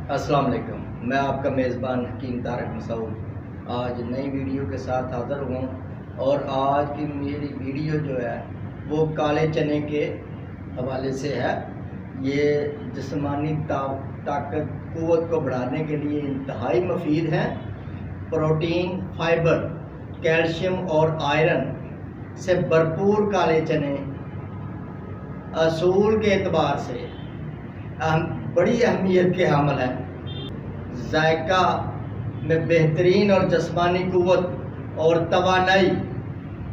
السلام علیکم، میں آپ کا میزبان حکیم طارق مسعود آج نئی ویڈیو کے ساتھ حاضر ہوں، اور آج کی میری ویڈیو جو ہے وہ کالے چنے کے حوالے سے ہے۔ یہ جسمانی طاقت قوت کو بڑھانے کے لیے انتہائی مفید ہیں۔ پروٹین، فائبر، کیلشیم اور آئرن سے بھرپور کالے چنے اصول کے اعتبار سے بڑی اہمیت کے حامل ہیں۔ ذائقہ میں بہترین اور جسمانی قوت اور توانائی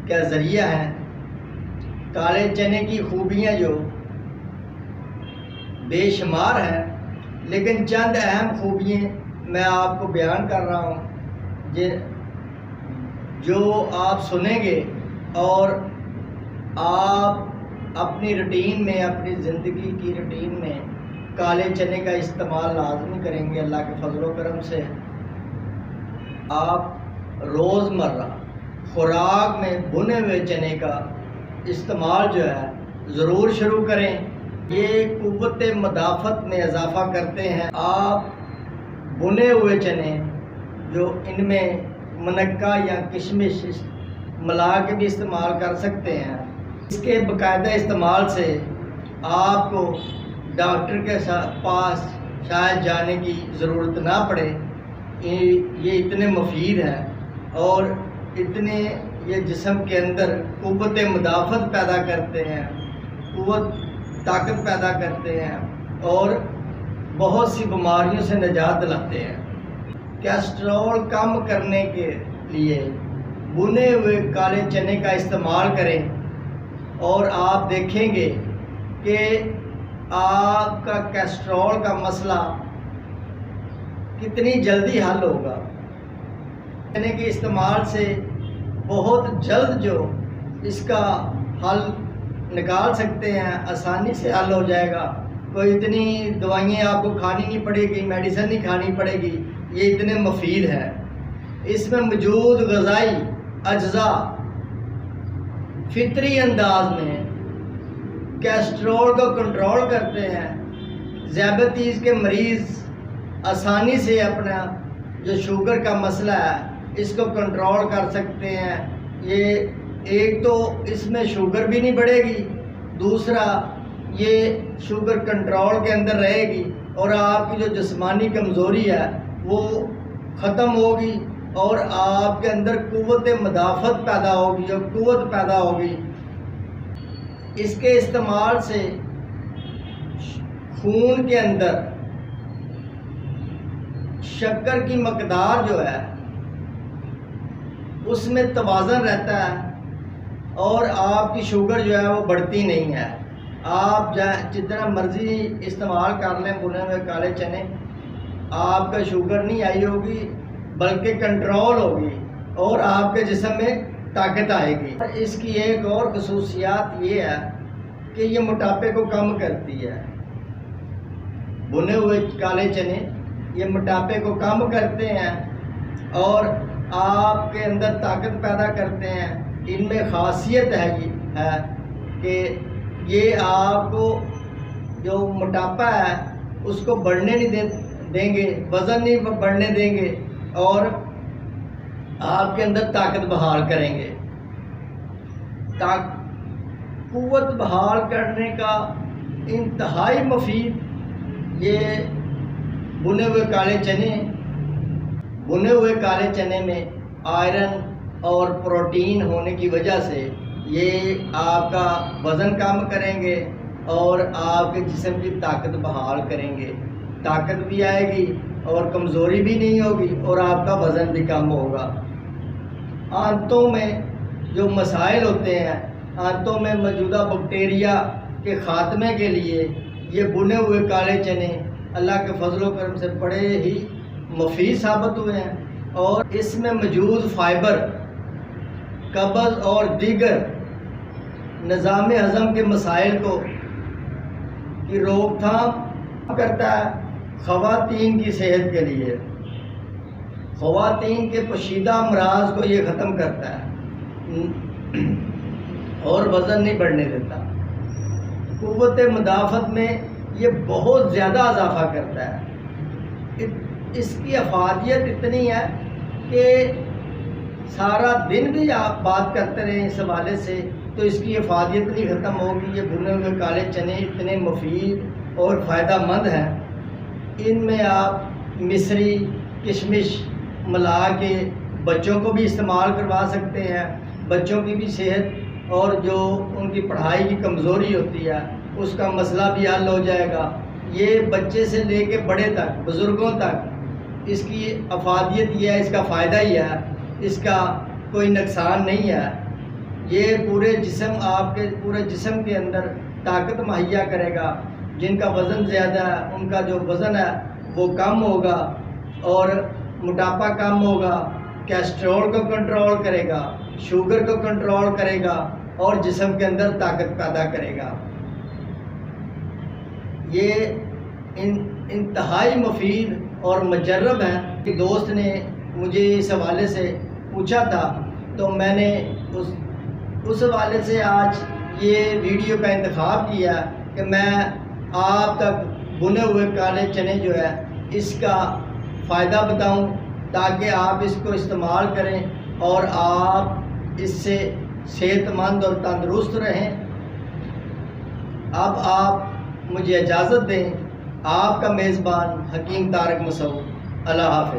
کا ذریعہ ہیں۔ کالے چنے کی خوبیاں جو بے شمار ہیں، لیکن چند اہم خوبیاں میں آپ کو بیان کر رہا ہوں جو آپ سنیں گے اور آپ اپنی روٹین میں، اپنی زندگی کی روٹین میں کالے چنے کا استعمال لازمی کریں گے۔ اللہ کے فضل و کرم سے آپ روزمرہ خوراک میں بھنے ہوئے چنے کا استعمال جو ہے ضرور شروع کریں۔ یہ قوت مدافعت میں اضافہ کرتے ہیں۔ آپ بھنے ہوئے چنے جو ان میں منقع یا کشمش ملا کے بھی استعمال کر سکتے ہیں۔ اس کے باقاعدہ استعمال سے آپ کو ڈاکٹر کے پاس شاید جانے کی ضرورت نہ پڑے۔ یہ اتنے مفید ہیں اور اتنے یہ جسم کے اندر قوت مدافعت پیدا کرتے ہیں، طاقت پیدا کرتے ہیں اور بہت سی بیماریوں سے نجات دلاتے ہیں۔ کیسٹرول کم کرنے کے لیے بھنے ہوئے کالے چنے کا استعمال کریں اور آپ دیکھیں گے کہ آپ کا کیسٹرول کا مسئلہ کتنی جلدی حل ہوگا۔ چنے کے استعمال سے بہت جلد جو اس کا حل نکال سکتے ہیں، آسانی سے حل ہو جائے گا۔ کوئی اتنی دوائیں آپ کو کھانی نہیں پڑے گی، میڈیسن نہیں کھانی پڑے گی۔ یہ اتنے مفید ہے۔ اس میں موجود غذائی اجزاء فطری انداز میں کیسٹرول کو کنٹرول کرتے ہیں۔ ذیابیطیز کے مریض آسانی سے اپنا جو شوگر کا مسئلہ ہے اس کو کنٹرول کر سکتے ہیں۔ یہ ایک تو اس میں شوگر بھی نہیں بڑھے گی، دوسرا یہ شوگر کنٹرول کے اندر رہے گی اور آپ کی جو جسمانی کمزوری ہے وہ ختم ہوگی اور آپ کے اندر قوت مدافعت پیدا ہوگی اور قوت پیدا ہوگی۔ اس کے استعمال سے خون کے اندر شکر کی مقدار جو ہے اس میں توازن رہتا ہے اور آپ کی شوگر جو ہے وہ بڑھتی نہیں ہے۔ آپ جتنا مرضی استعمال کر لیں بھنے ہوئے کالے چنے، آپ کا شوگر نہیں آئی ہوگی بلکہ کنٹرول ہوگی اور آپ کے جسم میں طاقت آئے گی۔ اس کی ایک اور خصوصیات یہ ہے کہ یہ موٹاپے کو کم کرتی ہے۔ بھنے ہوئے کالے چنے یہ موٹاپے کو کم کرتے ہیں اور آپ کے اندر طاقت پیدا کرتے ہیں۔ ان میں خاصیت ہے کہ یہ آپ کو جو موٹاپا ہے اس کو بڑھنے نہیں دیں گے، وزن نہیں بڑھنے دیں گے اور آپ کے اندر طاقت بحال کریں گے۔ قوت بحال کرنے کا انتہائی مفید یہ بھنے ہوئے کالے چنے میں آئرن اور پروٹین ہونے کی وجہ سے یہ آپ کا وزن کم کریں گے اور آپ کے جسم کی طاقت بحال کریں گے۔ طاقت بھی آئے گی اور کمزوری بھی نہیں ہوگی اور آپ کا وزن بھی کم ہوگا۔ آنتوں میں جو مسائل ہوتے ہیں، آنتوں میں موجودہ بیکٹیریا کے خاتمے کے لیے یہ بھنے ہوئے کالے چنے اللہ کے فضل و کرم سے بڑے ہی مفید ثابت ہوئے ہیں۔ اور اس میں موجود فائبر قبض اور دیگر نظام ہضم کے مسائل کی روک تھام کرتا ہے۔ خواتین کی صحت کے لیے، خواتین کے پوشیدہ امراض کو یہ ختم کرتا ہے اور وزن نہیں بڑھنے دیتا۔ قوت مدافعت میں یہ بہت زیادہ اضافہ کرتا ہے۔ اس کی افادیت اتنی ہے کہ سارا دن بھی آپ بات کرتے رہیں اس حوالے سے تو اس کی افادیت نہیں ختم ہوگی۔ یہ بھنے ہوئے کالے چنے اتنے مفید اور فائدہ مند ہیں، ان میں آپ مصری کشمش ملا کے بچوں کو بھی استعمال کروا سکتے ہیں، بچوں کی بھی صحت اور جو ان کی پڑھائی کی کمزوری ہوتی ہے اس کا مسئلہ بھی حل ہو جائے گا۔ یہ بچے سے لے کے بڑے تک، بزرگوں تک اس کی افادیت یہ ہے، اس کا فائدہ ہی ہے، اس کا کوئی نقصان نہیں ہے۔ یہ پورے جسم کے اندر طاقت مہیا کرے گا۔ جن کا وزن زیادہ ہے ان کا جو وزن ہے وہ کم ہوگا اور موٹاپا کم ہوگا، کیسٹرول کو کنٹرول کرے گا، شوگر کو کنٹرول کرے گا اور جسم کے اندر طاقت پیدا کرے گا۔ یہ انتہائی مفید اور مجرب ہیں۔ کہ دوست نے مجھے اس حوالے سے پوچھا تھا تو میں نے اس حوالے سے آج یہ ویڈیو کا انتخاب کیا کہ میں آپ تک بھنے ہوئے کالے چنے جو ہے اس کا فائدہ بتاؤں تاکہ آپ اس کو استعمال کریں اور آپ اس سے صحت مند اور تندرست رہیں۔ اب آپ مجھے اجازت دیں، آپ کا میزبان حکیم طارق مسعود۔ اللہ حافظ۔